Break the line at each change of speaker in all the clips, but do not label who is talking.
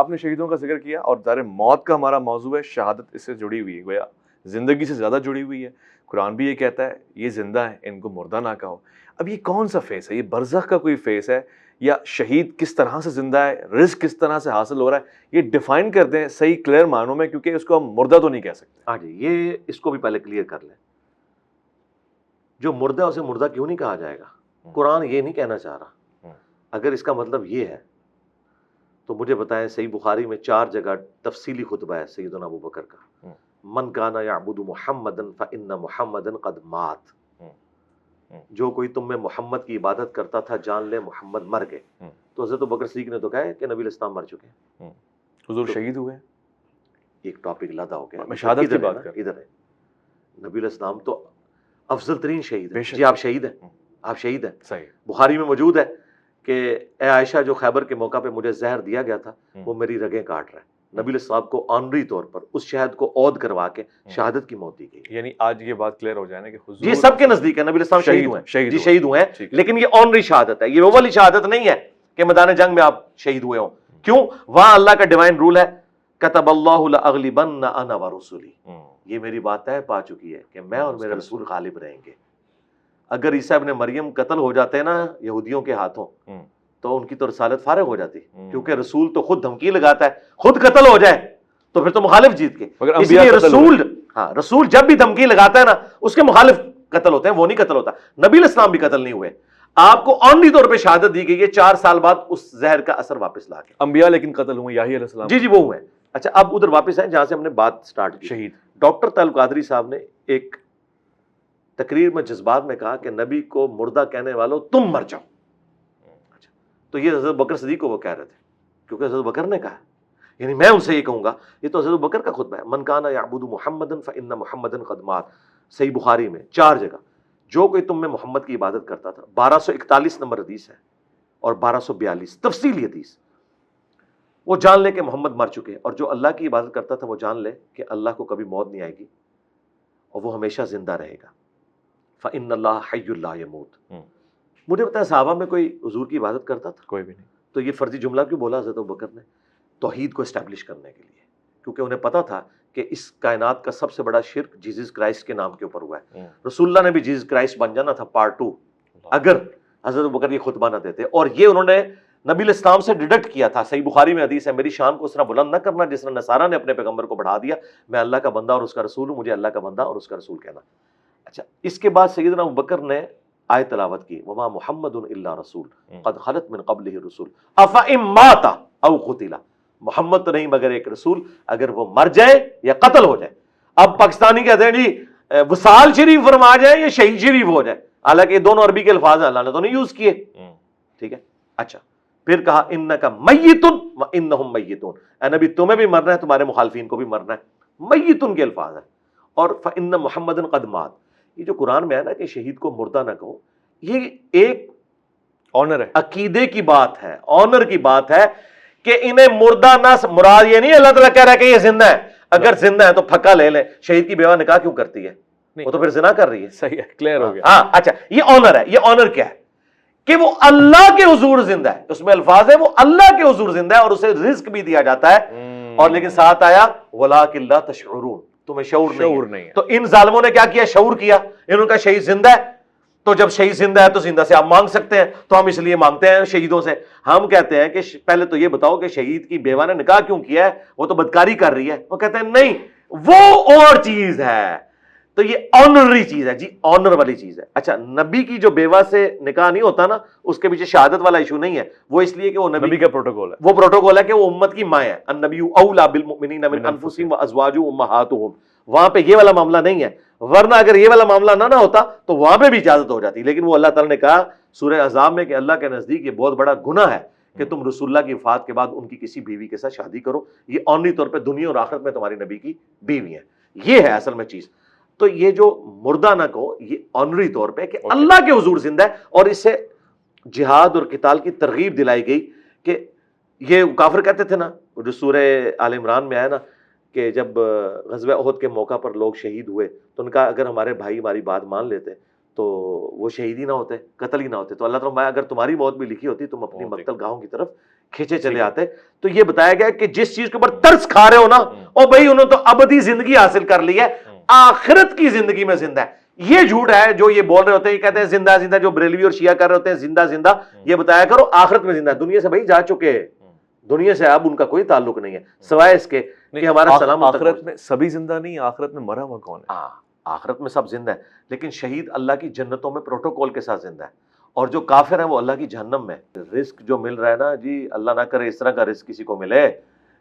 آپ نے شہیدوں کا ذکر کیا اور ظاہر موت کا ہمارا موضوع ہے، شہادت اس سے جڑی ہوئی ہے، گویا زندگی سے زیادہ جڑی ہوئی ہے. قرآن بھی یہ کہتا ہے یہ زندہ ہے ان کو مردہ نہ کہو. اب یہ کون سا فیس ہے؟ یہ برزخ کا کوئی فیس ہے یا شہید کس طرح سے زندہ ہے، رزق کس طرح سے حاصل ہو رہا ہے؟ یہ ڈیفائن کر دیں صحیح کلیئر معنوں میں، کیونکہ اس کو ہم مردہ تو نہیں کہہ سکتے.
ہاں جی، یہ اس کو بھی پہلے کلیئر کر لیں. جو مردہ اسے مردہ کیوں نہیں کہا جائے گا؟ قرآن یہ نہیں کہنا چاہ رہا. اگر اس کا مطلب یہ ہے تو مجھے بتائیں صحیح بخاری میں 4 جگہ تفصیلی خطبہ ہے سیدنا ابو بکر کا. من کان یعبد محمدا فإن محمدا قد مات. جو کوئی تم میں محمد کی عبادت کرتا تھا جان لے محمد مر گئے. تو حضرت ابو بکر صدیق نے تو کہا ہے کہ نبی الاسلام مر چکے ہیں.
حضور شہید ہوئے ہیں.
ایک ٹاپک لادا ہو گیا.
میں شہادت کی بات کر.
ادھر ہے نبی الاسلام تو افضل ترین شہید ہے.
شک.
جی آپ شہید ہیں، آپ شہید ہیں.
صحیح.
بخاری میں موجود ہے کہ اے عائشہ جو خیبر کے موقع پہ مجھے زہر دیا گیا تھا وہ میری رگیں کاٹ رہا ہے. نبی الاسلام کو آنری طور پر اس شہد کو عود کروا کے شہادت کی موت دی گئی.
یعنی آج یہ بات کلیئر ہو جائے نا کہ حضور
یہ سب کے نزدیک ہے نبی الاسلام شہید ہوئے ہیں. جی شہید ہوئے ہیں،
ٹھیک.
لیکن یہ آنری شہادت ہے، یہ وہ والی شہادت نہیں ہے کہ میدان جنگ میں آپ شہید ہوئے ہوں. کیوں؟ وہاں اللہ کا ڈیوائن رول ہے کتب اللہ لاغلبن انا ورسلی. یہ میری بات طے پا چکی ہے کہ میں اور میرے رسول غالب رہیں گے. اگر عیسیٰ ابن مریم قتل ہو جاتے ہیں نا یہودیوں کے ہاتھوں تو ان کی تو رسالت فارغ ہو جاتی، کیونکہ رسول تو خود دھمکی لگاتا ہے خود قتل ہو جائے تو پھر تو مخالف جیت کے. اس لیے رسول جب بھی دھمکی لگاتا ہے نا اس کے مخالف قتل ہوتے ہیں، وہ نہیں قتل ہوتا. نبی الاسلام بھی قتل نہیں ہوئے. آپ کو آنلی طور پہ شہادت دی گئی ہے 4 سال بعد اس زہر کا اثر واپس لا کے.
انبیاء لیکن قتل ہوئے، یحییٰ علیہ السلام.
جی وہ ہوئے. اچھا اب ادھر واپس آئیں جہاں سے ہم نے بات سٹارٹ کی.
شہید
ڈاکٹر طارق قادری صاحب نے ایک تقریر میں جذبات میں کہا کہ نبی کو مردہ کہنے والوں تم مر جاؤ. اچھا تو یہ حضرت بکر صدیق کو وہ کہہ رہے تھے کیونکہ حضرت بکر نے کہا، یعنی میں ان سے یہ کہوں گا. یہ تو حضرت بکر کا خطبہ ہے. من کان یعبد محمدا فإن محمدا قد مات. صحیح بخاری میں 4 جگہ جو کوئی تم میں محمد کی عبادت کرتا تھا. 1241 نمبر حدیث ہے اور 1242 تفصیلی حدیث. وہ جان لے کہ محمد مر چکے، اور جو اللہ کی عبادت کرتا تھا وہ جان لے کہ اللہ کو کبھی موت نہیں آئے گی اور وہ ہمیشہ زندہ رہے گا. فإن اللہ حی لا یموت. مجھے بتائیں صحابہ میں کوئی حضور کی عبادت کرتا تھا؟
کوئی بھی نہیں.
تو یہ فرضی جملہ کیوں بولا حضرت ابوبکر نے؟ توحید کو اسٹیبلش کرنے کے لیے، کیونکہ انہیں پتا تھا کہ اس کائنات کا سب سے بڑا شرک جیزس کرائسٹ کے نام کے اوپر ہوا ہے. رسول اللہ نے بھی جیزس کرائسٹ بن جانا تھا پارٹ 2 اگر حضرت ابوبکر یہ خطبہ نہ دیتے. اور یہ انہوں نے نبی الاسلام سے ڈیڈکٹ کیا تھا. صحیح بخاری میں حدیث ہے میری شان کو اس طرح بلند نہ کرنا جس طرح نصارہ نے اپنے پیغمبر کو بڑھا دیا. میں اللہ کا بندہ اور اس کا رسول ہوں، مجھے اللہ کا بندہ اور اس کا رسول کہنا. اچھا اس کے بعد سیدنا ابوبکر نے آیت تلاوت کی وما محمد الا رسول قد خلت من قبلہ الرسل افئن مات او قتل. محمد تو نہیں مگر ایک رسول، اگر وہ مر جائے یا قتل ہو جائے. اب پاکستانی کہتے ہیں جی وصال شریف فرما جائے یا شہید شریف ہو جائے، حالانکہ یہ دونوں عربی کے الفاظ ہیں، اللہ نے تو نہیں یوز کیے. ٹھیک ہے. اچھا پھر کہا انک میت وانہم میتون. اے نبی تمہیں بھی مرنا ہے تمہارے مخالفین کو بھی مرنا ہے. میتون کے الفاظ ہیں. اور فإن محمدا قد مات. یہ جو قرآن میں ہے نا کہ شہید کو مردہ نہ کہو، یہ ایک
آنر ہے،
عقیدے کی بات ہے، آنر کی بات ہے کہ انہیں مردہ نہ مراد یہ نہیں اللہ تعالیٰ کہہ رہا ہے کہ یہ زندہ ہے. اگر زندہ ہے تو پھکا لے لیں. شہید کی بیوہ نکاح کیوں کرتی ہے؟ وہ تو پھر زنا کر رہی ہے.
صحیح ہے، کلیئر ہو گیا.
ہاں اچھا یہ آنر ہے. یہ آنر کیا ہے کہ وہ اللہ کے حضور زندہ ہے. اس میں الفاظ ہے وہ اللہ کے حضور زندہ ہے اور اسے رزق بھی دیا جاتا ہے. اور لیکن ساتھ آیا وَلَٰكِن لَا تَشْعُرُونَ. تمہیں شعور نہیں ہے. تو ان ظالموں نے کیا کیا؟ شعور کیا. انہوں کا شہید زندہ ہے تو جب شہید زندہ ہے تو زندہ سے آپ مانگ سکتے ہیں، تو ہم اس لیے مانگتے ہیں شہیدوں سے. ہم کہتے ہیں کہ پہلے تو یہ بتاؤ کہ شہید کی بیوہ نے نکاح کیوں کیا ہے؟ وہ تو بدکاری کر رہی ہے. وہ کہتے ہیں نہیں وہ اور چیز ہے. تو یہ آنرری چیز ہے. جی آنر والی چیز ہے. اچھا نبی کی جو بیوہ سے نکاح نہیں ہوتا نا اس کے پیچھے شہادت والا ایشو نہیں ہے. وہ اس لیے کہ وہ نبی
کا پروٹوکول ہے.
وہ پروٹوکول ہے کہ وہ امت کی ماں ہے. النبی اولی بالمؤمنین من انفسہم وازواجہ امہاتہم. وہاں پہ یہ والا معاملہ نہیں ہے. ورنہ اگر یہ والا معاملہ نہ ہوتا تو وہاں پہ بھی اجازت ہو جاتی. لیکن وہ اللہ تعالیٰ نے کہا سورہ احزاب میں کہ اللہ کے نزدیک یہ بہت بڑا گناہ ہے کہ تم رسول اللہ کی وفات کے بعد ان کی کسی بیوی کے ساتھ شادی کرو. یہ آنری طور پہ دنیا اور آخرت میں تمہاری نبی کی بیوی ہیں. یہ ہے اصل میں چیز. تو یہ جو مردہ نہ کہو یہ آنری طور پہ کہ اللہ کے حضور زندہ ہے. اور اس سے جہاد اور قتال کی ترغیب دلائی گئی کہ یہ کافر کہتے تھے نا جو سورہ آل عمران میں آیا نا کہ جب غزوہ احد کے موقع پر لوگ شہید ہوئے تو ان کا اگر ہمارے بھائی ہماری بات مان لیتے تو وہ شہید ہی نہ ہوتے، قتل ہی نہ ہوتے. تو اللہ تعالیٰ اگر تمہاری موت بھی لکھی ہوتی تم اپنی مقتل گاہوں کی طرف کھینچے چلے آتے. تو یہ بتایا گیا کہ جس چیز کے اوپر ترس کھا رہے ہو نا، اور بھائی انہوں نے تو ابدی زندگی حاصل کر لی ہے، آخرت کی زندگی میں زندہ ہے. یہ جھوٹ ہے جو یہ بول رہے ہوتے ہیں، یہ کہتے ہیں زندہ زندہ، جو بریلوی اور شیعہ کر رہے ہوتے ہیں زندہ زندہ. یہ بتایا کرو آخرت میں زندہ ہے. دنیا سے بھائی جا چکے، دنیا سے اب ان کا کوئی تعلق نہیں ہے سوائے اس کے کہ ہمارا سلام.
آخرت میں سبھی زندہ نہیں، آخرت میں مرا ہوا کون ہے؟
آخرت میں سب زندہ ہے، لیکن شہید اللہ کی جنتوں میں پروٹوکول کے ساتھ زندہ ہے، اور جو کافر ہیں وہ اللہ کی جہنم میں. رزق جو مل رہا ہے نا جی، اللہ نہ کرے اس طرح کا رزق کسی کو ملے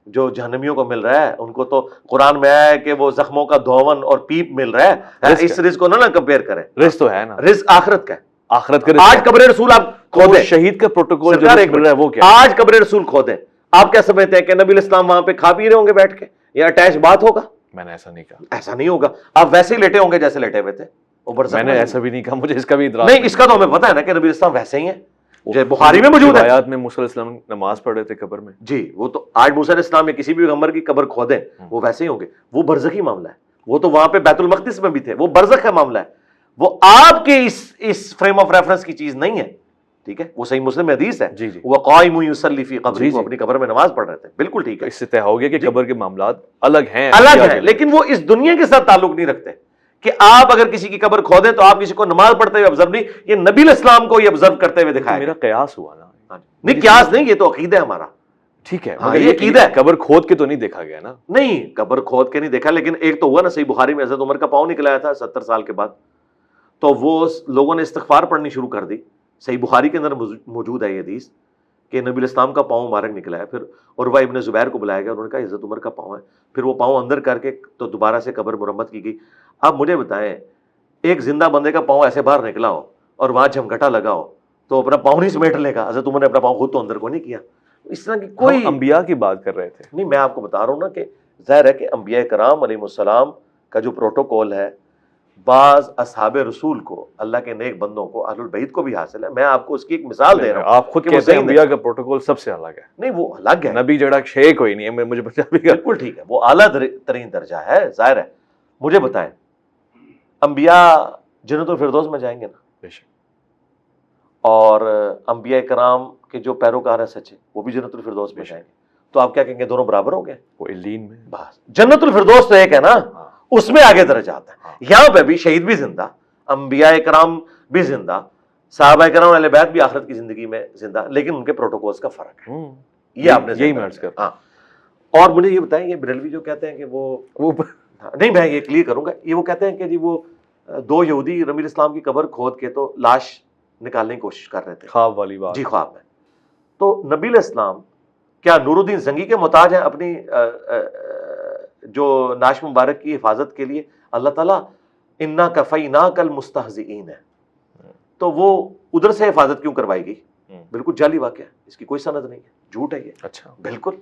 جو جہنمیوں کو مل رہا ہے. ان کو تو قرآن میں آیا ہے کہ وہ زخموں کا دھون اور پیپ مل رہا ہے. اس رزق کو نہ کمپیئر کریں.
رزق تو ہے نا،
رزق آخرت کا ہے.
آخرت کا
آج قبر رسول آپ کھودیں،
شہید کا پروٹوکول جو مل رہا ہے وہ کیا؟
آج قبر رسول کھودیں، آپ کیا سمجھتے ہیں کہ نبی الاسلام وہاں پہ کھا پی رہے ہوں گے بیٹھ کے؟ یہ اٹیچ بات ہوگا؟
میں نے ایسا نہیں کہا.
ایسا نہیں ہوگا. آپ ویسے ہی لیٹے ہوں گے جیسے لیٹے ہوئے تھے.
میں نے ایسا بھی نہیں کہا، مجھے اس کا بھی ادراک
نہیں. اس کا تو ہمیں پتا ہے نا کہ نبی اسلام ویسے ہی ہیں، جو بخاری میں موجود ہے.
روایات میں موسیٰ علیہ السلام نماز پڑھ رہے تھے قبر میں.
جی وہ تو آج موسیٰ علیہ السلام یا کسی بھی پیغمبر کی قبر کھودیں وہ ویسے ہی ہوں گے. وہ برزخی معاملہ ہے. وہ تو وہاں پہ بیت المقدس میں بھی تھے، وہ برزخ کا معاملہ ہے. وہ آپ کے اس فریم آف ریفرنس کی چیز نہیں ہے. ٹھیک ہے، وہ صحیح مسلم میں حدیث ہے.
جی جی،
وہ قائم یصلی فی قبری، وہ اپنی قبر میں نماز پڑھ رہے تھے. بالکل ٹھیک ہے.
اس سے طے ہو گیا کہ قبر کے معاملات الگ ہیں،
الگ ہیں، لیکن وہ اس دنیا کے ساتھ تعلق نہیں رکھتے. کہ آپ اگر کسی کی قبر کھودیں تو آپ کسی کو نماز پڑھتے ہوئے آبزرو نہیں، یہ نبی علیہ السلام کو یہ آبزرو کرتے ہوئے دکھایا.
میرا قیاس ہوا نا.
نہیں قیاس نہیں، یہ تو عقیدہ ہے ہمارا.
ٹھیک ہے،
مگر یہ عقیدہ ہے.
قبر کھود کے تو نہیں دیکھا گیا نا.
نہیں قبر کھود کے نہیں دیکھا، لیکن ایک تو ہوا نا صحیح بخاری میں حضرت عمر کا پاؤں نکلایا تھا 70 سال کے بعد، تو وہ لوگوں نے استغفار پڑھنی شروع کر دی. صحیح بخاری کے اندر موجود ہے یہ حدیث کہ نبی الاسلام کا پاؤں مبارک نکلا ہے. پھر عروہ ابن زبیر کو بلایا گیا، انہوں نے کہا حضرت عمر کا پاؤں ہے. پھر وہ پاؤں اندر کر کے تو دوبارہ سے قبر مرمت کی گئی. اب مجھے بتائیں، ایک زندہ بندے کا پاؤں ایسے باہر نکلا ہو اور وہاں جھمگٹا لگا ہو تو اپنا پاؤں نہیں سمیٹ لے گا. حضرت عمر نے اپنا پاؤں خود تو اندر کو نہیں کیا. اس طرح کی کوئی
انبیاء کی بات کر رہے تھے.
نہیں، میں آپ کو بتا رہا ہوں نا کہ ظاہر ہے کہ انبیاء کرام علیہ السلام کا جو پروٹوکول ہے، بعض اصحاب رسول کو، اللہ کے نیک بندوں کو، اہل البیت کو بھی حاصل ہے. میں آپ کو اس کی ایک مثال دے رہا ہوں.
آپ خود کہتے ہیں انبیاء کا پروٹوکول سب سے الگ ہے.
نہیں وہ الگ ہے،
نبی جڑا شے کوئی نہیں ہے. مجھے پنجابی کا
بالکل ٹھیک ہے، وہ اعلیٰ ترین درجہ ہے. ظاہر ہے. مجھے بتائیں، انبیاء جنت الفردوس میں جائیں گے نا،
بے شک،
اور انبیاء کرام کے جو پیروکار ہیں سچے وہ بھی جنت الفردوس میں جائیں گے. تو آپ کیا کہیں گے، دونوں برابر ہو گئے؟
وہ علیین میں
بس جنت الفردوس تو ایک ہے نا، اس میں آگے درجات ہیں. یہاں پہ بھی شہید بھی زندہ، انبیاء کرام بھی زندہ، صحابہ کرام اہل بیت بھی آخرت کی زندگی میں زندہ، لیکن ان کے پروٹوکولز کا فرق ہے. یہ آپ نے
یہی میں عرض کرتا ہوں.
ہاں. اور مجھے یہ بتائیں، یہ بریلوی جو کہتے ہیں کہ وہ نہیں، میں یہ کلیئر کروں گا، یہ وہ کہتے ہیں کہ جی وہ 2 یہودی نبی اسلام کی قبر کھود کے تو لاش نکالنے کی کوشش کر رہے تھے.
خواب والی بات.
جی خواب میں. تو نبی علیہ السلام کیا نور الدین زنگی کے محتاج ہیں اپنی جو ناش مبارک کی حفاظت کے لیے؟ اللہ تعالیٰ انا کفیناک المستہزئین ہے، تو وہ ادھر سے حفاظت کیوں کروائی گئی؟ بالکل جعلی واقعہ ہے، اس کی کوئی سند نہیں ہے، جھوٹ ہے یہ.
اچھا،
بالکل